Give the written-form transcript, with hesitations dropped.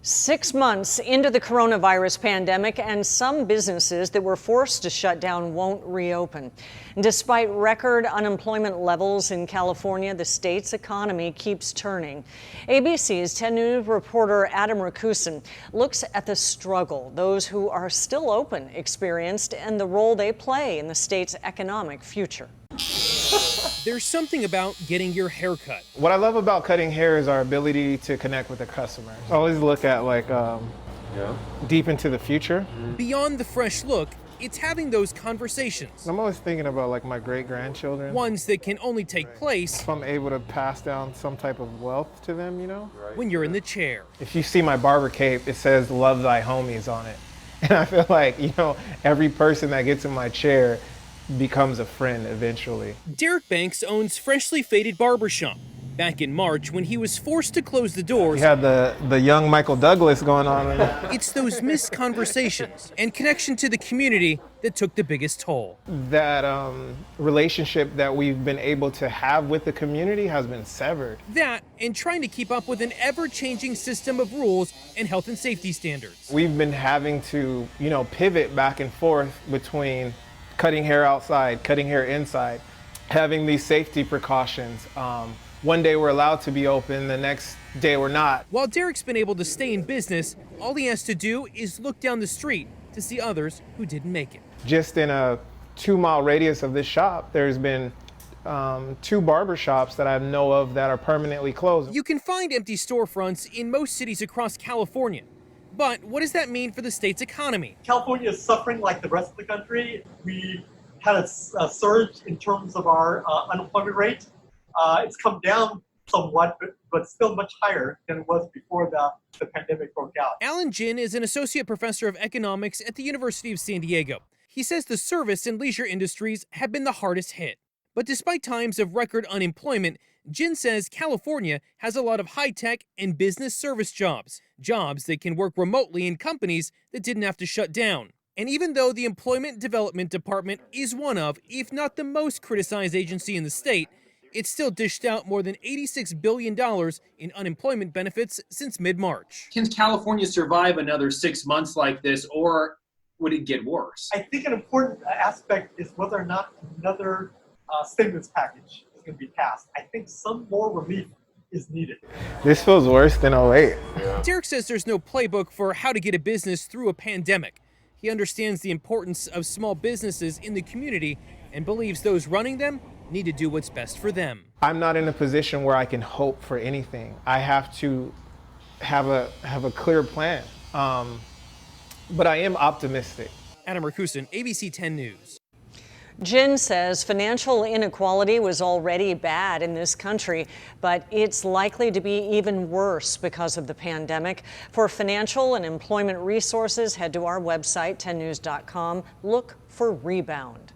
6 months into the coronavirus pandemic, and some businesses that were forced to shut down won't reopen. Despite record unemployment levels in California, the state's economy keeps turning. ABC's 10 News reporter Adam Rakusin looks at the struggle those who are still open experienced and the role they play in the state's economic future. There's something about getting your hair cut. What I love about cutting hair is our ability to connect with the customer. I always look at deep into the future. Beyond the fresh look, it's having those conversations. I'm always thinking about my great-grandchildren. Ones that can only take place If I'm able to pass down some type of wealth to them, when you're in the chair. If you see my barber cape, it says "Love Thy Homies" on it. And I feel like, every person that gets in my chair becomes a friend eventually. Derek Banks owns Freshly Faded Barbershop. Back in March, when he was forced to close the doors, We had the young Michael Douglas going on. it's those missed conversations and connection to the community that took the biggest toll. That relationship that we've been able to have with the community has been severed. That, and trying to keep up with an ever-changing system of rules and health and safety standards. We've been having to, pivot back and forth between cutting hair outside, cutting hair inside, having these safety precautions. One day we're allowed to be open, the next day we're not. While Derek's been able to stay in business, all he has to do is look down the street to see others who didn't make it. Just in a 2-mile radius of this shop, there's been 2 barber shops that I know of that are permanently closed. You can find empty storefronts in most cities across California. But what does that mean for the state's economy? California is suffering like the rest of the country. We had a surge in terms of our unemployment rate. It's come down somewhat, but still much higher than it was before the pandemic broke out. Alan Jin is an associate professor of economics at the University of San Diego. He says the service and leisure industries have been the hardest hit. But despite times of record unemployment, Jin says California has a lot of high-tech and business service jobs that can work remotely in companies that didn't have to shut down. And even though the Employment Development Department is one of, if not the most criticized agency in the state, it's still dished out more than $86 billion in unemployment benefits since mid-March. Can California survive another 6 months like this, or would it get worse? I think an important aspect is whether or not another stimulus package is going to be passed. I think some more relief is needed. This feels worse than '08. Derek says there's no playbook for how to get a business through a pandemic. He understands the importance of small businesses in the community and believes those running them need to do what's best for them. I'm not in a position where I can hope for anything. I have to have a clear plan. But I am optimistic. Adam Rakusin, ABC 10 News. Jin says financial inequality was already bad in this country, but it's likely to be even worse because of the pandemic. For financial and employment resources, head to our website, 10news.com. Look for Rebound.